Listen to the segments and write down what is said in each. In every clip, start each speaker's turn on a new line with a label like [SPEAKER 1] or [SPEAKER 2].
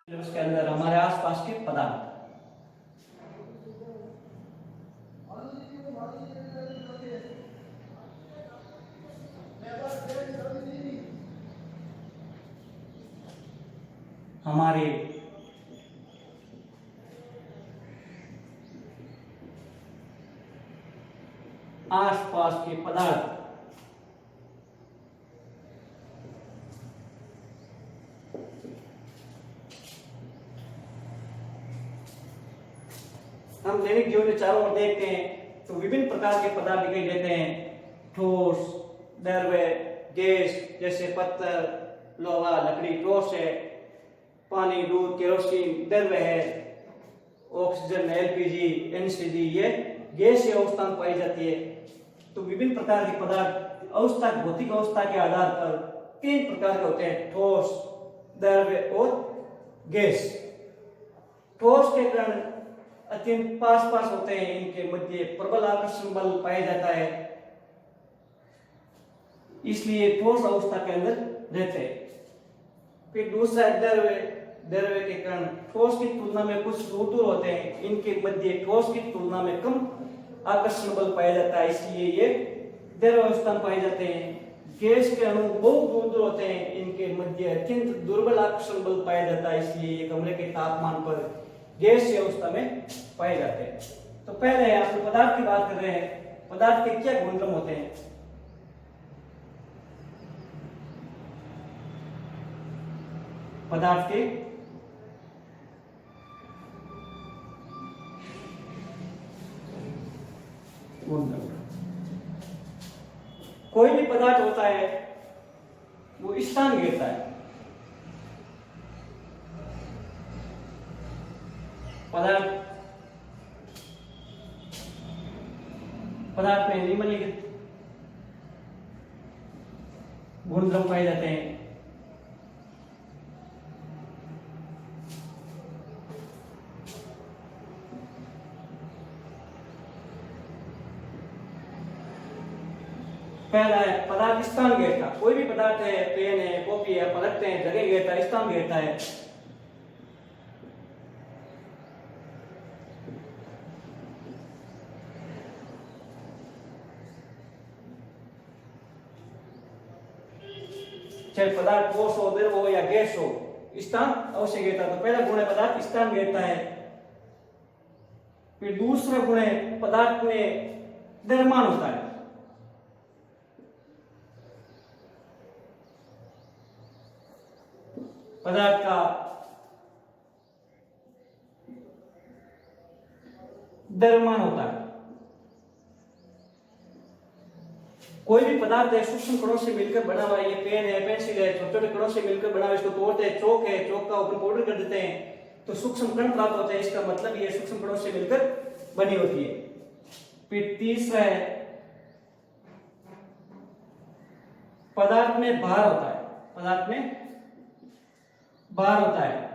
[SPEAKER 1] उसके अंदर हमारे आसपास के पदार्थ। हमारे आसपास के पदार्थ हम दैनिक जीवन में चारों ओर देखते हैं तो विभिन्न प्रकार के पदार्थ दिखाई देते हैं। ठोस, द्रव्य, गैस जैसे पत्थर, लोहा, लकड़ी ठोस है, पानी, दूध, केरोसिन द्रव्य है, ऑक्सीजन, एलपीजी, एनसीडी ये गैस अवस्था में पाई जाती है। तो विभिन्न प्रकार के पदार्थ अवस्था, भौतिक अवस्था के आधार पर तीन प्रकार के होते हैं: ठोस, द्रव्य और गैस। ठोस के कण अत्यंत पास होते हैं, इनके मध्य प्रबल आकर्षण बल पाया जाता है, इसलिए ठोस अवस्था के अंदर रहते हैं। फिर दूसरा द्रव्य। द्रव्य के कण ठोस की तुलना में कुछ दूर होते हैं, इनके मध्य ठोस की तुलना में कम आकर्षण बल पाया जाता है, इसलिए ये द्रव्य अवस्था में पाए जाते हैं। गैस के अणु बहुत दूर होते हैं, इनके मध्य अत्यंत दुर्बल आकर्षण बल पाया जाता है, इसलिए ये कमरे के तापमान पर गैसीय अवस्था में पाए जाते हैं। तो पहले आप पदार्थ की बात कर रहे हैं, पदार्थ के क्या गुणधर्म होते हैं? पदार्थ के गुणधर्म। कोई भी पदार्थ होता है वो स्थान घेरता है। पदार्थ में निम्नलिखित गुणधर्म पाए जाते हैं। पहला है पदार्थ स्थान घेरता। कोई भी पदार्थ है, पेन है, कॉपी है, पलटते हैं, जगह घेरता है, स्थान घेरता है। चाहे पदार्थ ठोस हो, द्रव हो या गैस हो, स्थान अवश्य घेरता है। तो पहला गुण है पदार्थ स्थान घेरता है। फिर दूसरा गुण है पदार्थ में द्रव्यमान होता है। पदार्थ का द्रव्यमान होता है। कोई भी पदार्थ है सूक्ष्म कणों से मिलकर बना हुआ है, ये पेन है, पेंसिल है, छोटे छोटे कणों से मिलकर बना हुआ है, इसको तोड़ते हैं, चौक है, चौक का ऊपर पाउडर कर देते हैं तो सूक्ष्म कण प्राप्त होते हैं। इसका मतलब ये सूक्ष्म कणों से मिलकर बनी होती है। फिर तीसरा है पदार्थ में भार होता है। पदार्थ में भार होता है।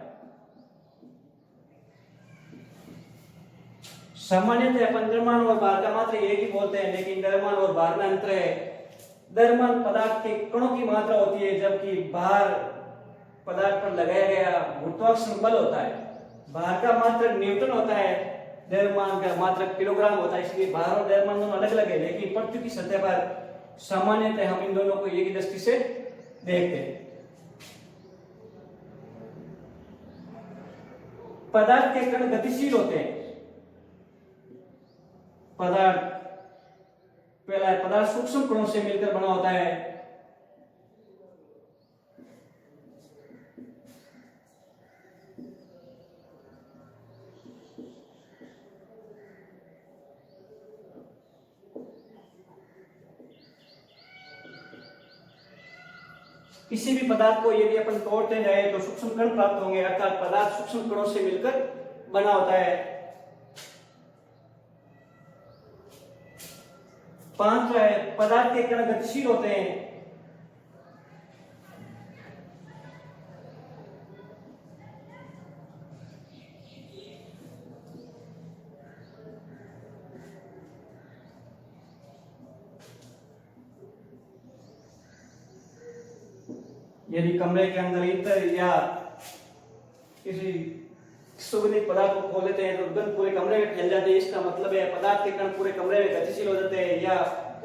[SPEAKER 1] सामान्यतः अपन द्रव्यमान और भार का मात्रा एक ही बोलते हैं, लेकिन द्रव्यमान और भार में अंतर है। द्रव्यमान पदार्थ के कणों की मात्रा होती है, जबकि भार पदार्थ पर लगाया गया गुरुत्वाकर्षण बल होता है। भार का मात्रक न्यूटन होता है, द्रव्यमान का मात्रक किलोग्राम होता है, इसलिए भार और द्रव्यमान दोनों अलग अलग है, लेकिन पृथ्वी की सतह पर सामान्यतः हम इन दोनों को एक ही दृष्टि से देखते हैं। पदार्थ के कण गतिशील होते हैं। पहला है पदार्थ सूक्ष्म कणों से मिलकर बना होता है। किसी भी पदार्थ को यदि अपन तोड़ते जाए तो सूक्ष्म कण प्राप्त होंगे, अर्थात पदार्थ सूक्ष्म कणों से मिलकर बना होता है। पांचवा है पदार्थ के कण गतिशील होते हैं। यदि कमरे के अंदर ईंट या किसी सुगंधित पदार्थ को खोल लेते हैं तो दुर्गंध पूरे कमरे में फैल जाती है। इसका मतलब है पदार्थ के कण पूरे कमरे में गतिशील हो जाते हैं। या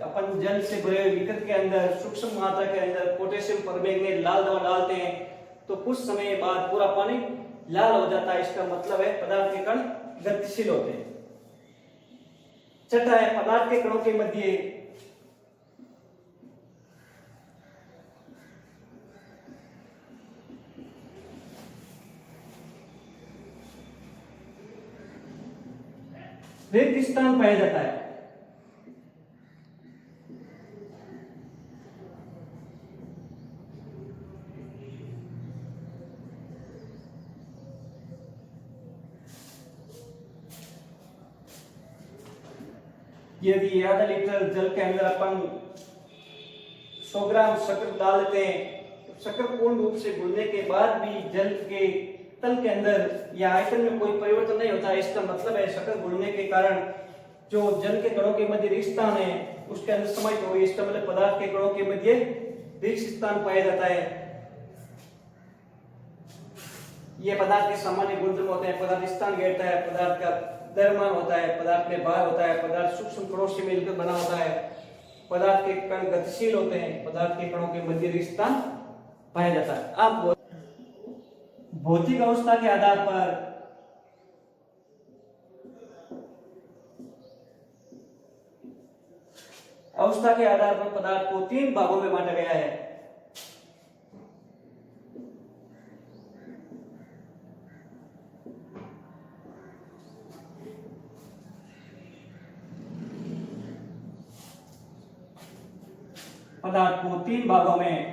[SPEAKER 1] अपन जल से भरे हुए बीकर के अंदर सूक्ष्म मात्रा के अंदर पोटेशियम परमैंगनेट लाल दवा डालते हैं तो कुछ समय बाद पूरा पानी लाल हो जाता है। इसका मतलब है पदार्थ के कण गतिशील होते हैं। छठा है पदार्थ के कणों के मध्य रिक्त स्थान पाया जाता है। यदि आधा लीटर जल के अंदर अपन 100 ग्राम शक्कर डाल देते हैं तो शक्कर पूर्ण रूप से घुलने के बाद भी जल के तल के अंदर या आयतन में कोई परिवर्तन नहीं होता। इसका मतलब है शक्कर घुलने के कारण जो जल के कणों के मध्य रिक्त स्थान है उसके अंदर समाहित हो गई। इसका मतलब पदार्थ के कणों के मध्य रिक्त स्थान पाया जाता है। ये पदार्थ के सामान्य गुणधर्म होते हैं। पदार्थ स्थान घेरता है, पदार्थ का द्रव्यमान होता है, पदार्थ में भार होता है, पदार्थ सूक्ष्म कणों से मिलकर बना होता है, पदार्थ के कण गतिशील होते हैं, पदार्थ के कणों के मध्य रिक्त स्थान पाया जाता है। अब भौतिक अवस्था के आधार पर पदार्थ को 3 भागों में बांटा गया है। पदार्थ को 3 भागों में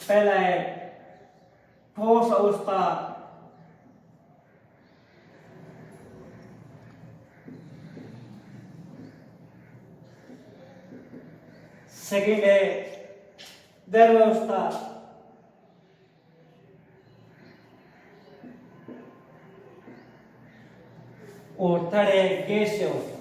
[SPEAKER 1] पहला है ठोस अवस्था, सेकंड है द्रव अवस्था, और थर्ड है गैसीय अवस्था।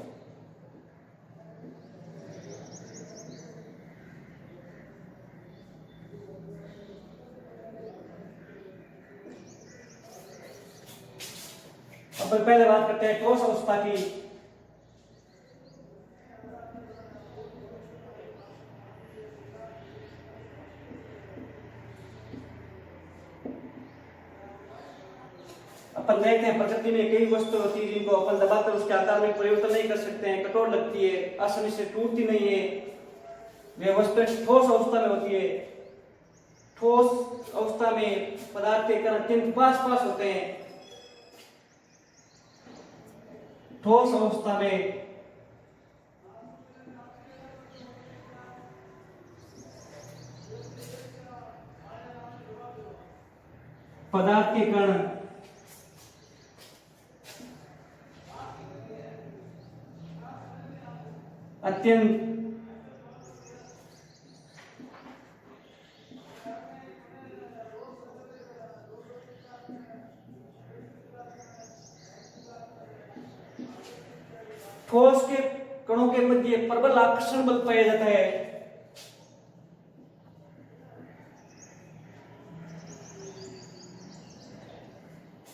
[SPEAKER 1] अपन पहले बात करते हैं ठोस अवस्था की। अपन देखते हैं प्रकृति में कई वस्तु होती है जिनको अपन दबाकर उसके आकार में परिवर्तन नहीं कर सकते हैं, कठोर लगती है, आसानी से टूटती नहीं है। वे वस्तुएं ठोस अवस्था में होती है। ठोस अवस्था में पदार्थ के कण अत्यंत पास होते हैं। ठोस अवस्था में पदार्थ के कण अत्यंत ठोस के कणों के मध्य प्रबल आकर्षण बल पाया जाता है।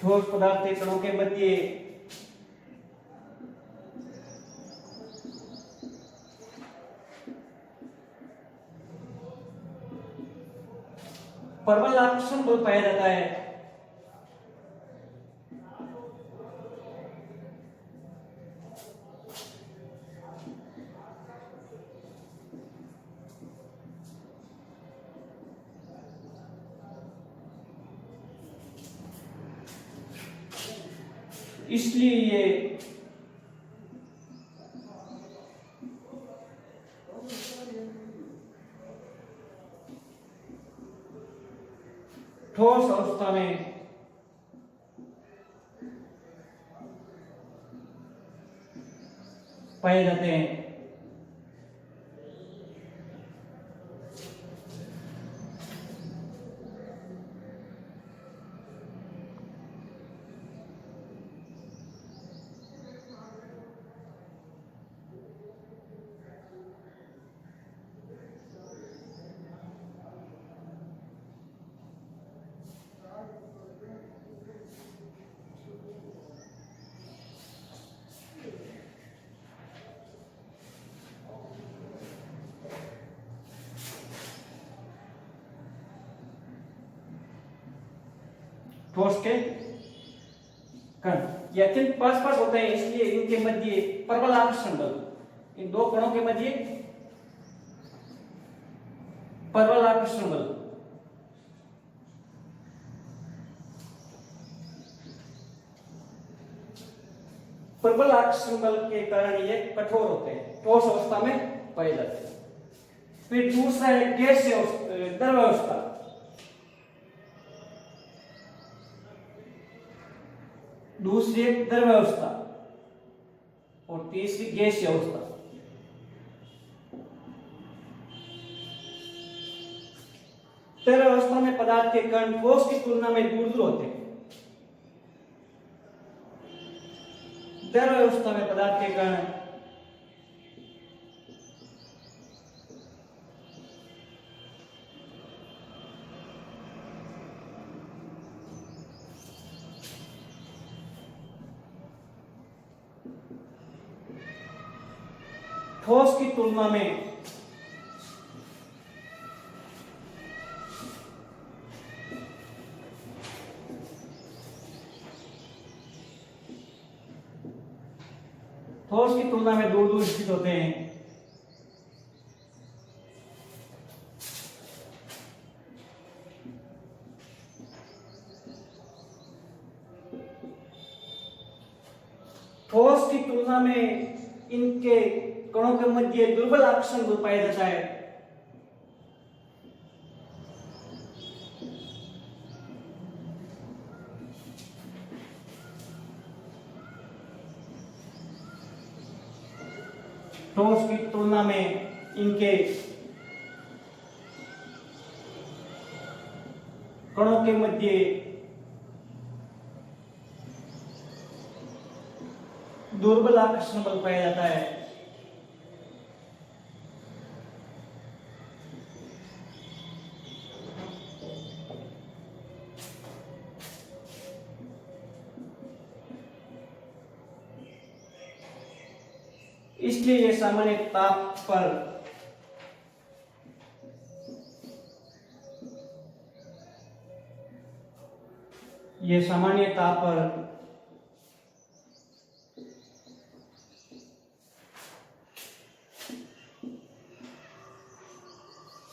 [SPEAKER 1] ठोस पदार्थ के कणों के मध्य प्रबल आकर्षण बल पाया जाता है। इसलिए ये ठोस अवस्था में पाए जाते हैं। ठोस के कण ये अत्यंत पास पास होते हैं, इसलिए इनके मध्य प्रबल आकर्षण बल, इन दो कणों के मध्य प्रबल आकर्षण बल प्रबल आकर्षण बल के कारण ये कठोर होते हैं, ठोस अवस्था में पाए जाते हैं। फिर दूसरा है गैस द्रव अवस्था। दूसरी एक द्रव अवस्था और तीसरी गैसीय अवस्था। द्रव अवस्था में पदार्थ के कण ठोस की तुलना में दूर दूर होते हैं। द्रव अवस्था में पदार्थ के कण ठोस की तुलना में दूर दूर स्थित होते हैं। ठोस की तुलना में इनके कणों के मध्य दुर्बल आकर्षण बल पाया जाता है। ठोस की तुलना में इनके कणों के मध्य दुर्बल आकर्षण बल पाया जाता है। इसलिए ये सामान्य ताप पर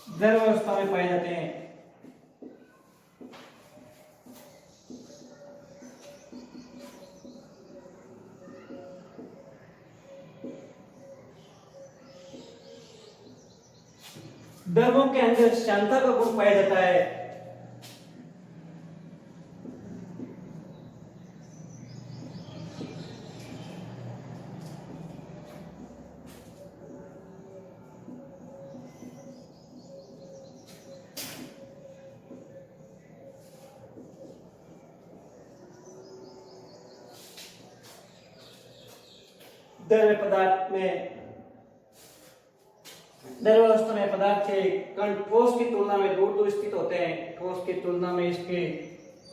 [SPEAKER 1] द्रव अवस्था में पाए जाते हैं। द्रवों के अंदर श्यानता का गुण पाया जाता है। द्रव अवस्था में पदार्थ के कण ठोस की तुलना में दूर दूर स्थित होते हैं। ठोस की तुलना में इसके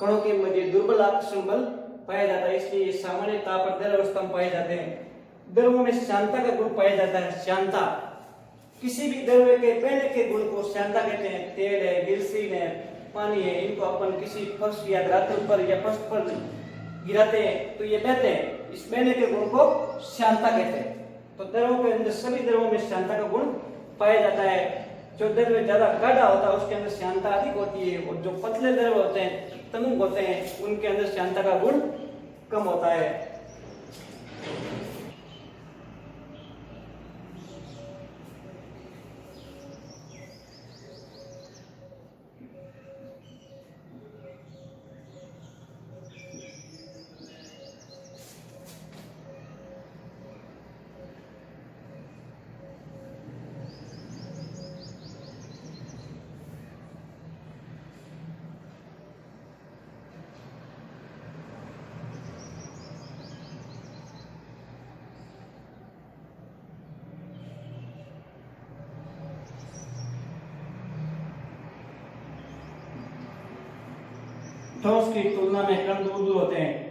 [SPEAKER 1] कणों के मध्य दुर्बल आकर्षण बल पाया जाता है, इसलिए सामान्य ताप पर द्रव अवस्था में पाए जाते हैं। द्रवों में श्यानता का गुण पाया जाता है। श्यानता किसी भी द्रव्य के पहले के गुण को श्यानता कहते हैं। तेल है, ग्लिसरीन है, पानी है, इनको अपन किसी फर्श या धरातल पर या फर्श पर गिराते हैं तो ये बहते हैं, इस बहने के गुण को श्यानता कहते हैं। तो द्रवों के अंदर सभी द्रवों में श्यानता का गुण पाया जाता है। जो द्रव्य ज्यादा गाढ़ा होता है उसके अंदर श्यानता अधिक होती है, और जो पतले द्रव्य होते हैं, तनुक होते हैं, उनके अंदर श्यानता का गुण कम होता है। ठोस की तुलना में कण दूर दूर होते हैं।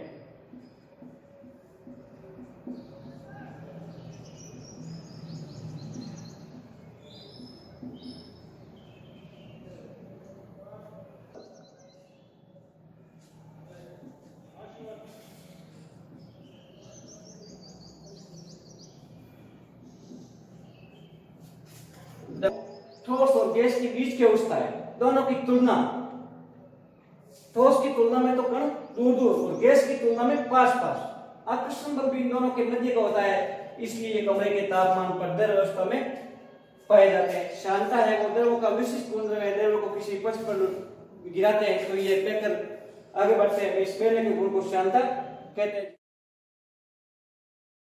[SPEAKER 1] ठोस और गैस के बीच क्या अवस्था है, दोनों की तुलना। ठोस की तुलना में तो कण दूर दूर और गैस की तुलना में पास पास। आकर्षण बल भी इन दोनों के मध्य का होता है, इसलिए ये कमरे के तापमान पर द्रव अवस्था में पाए जाते हैं। शांता है वो द्रव का विशिष्ट गुण है, द्रव को किसी पक्ष पर गिराते हैं तो ये पेकर आगे बढ़ते हैं, इस पहले के गुण को शांता कहते हैं।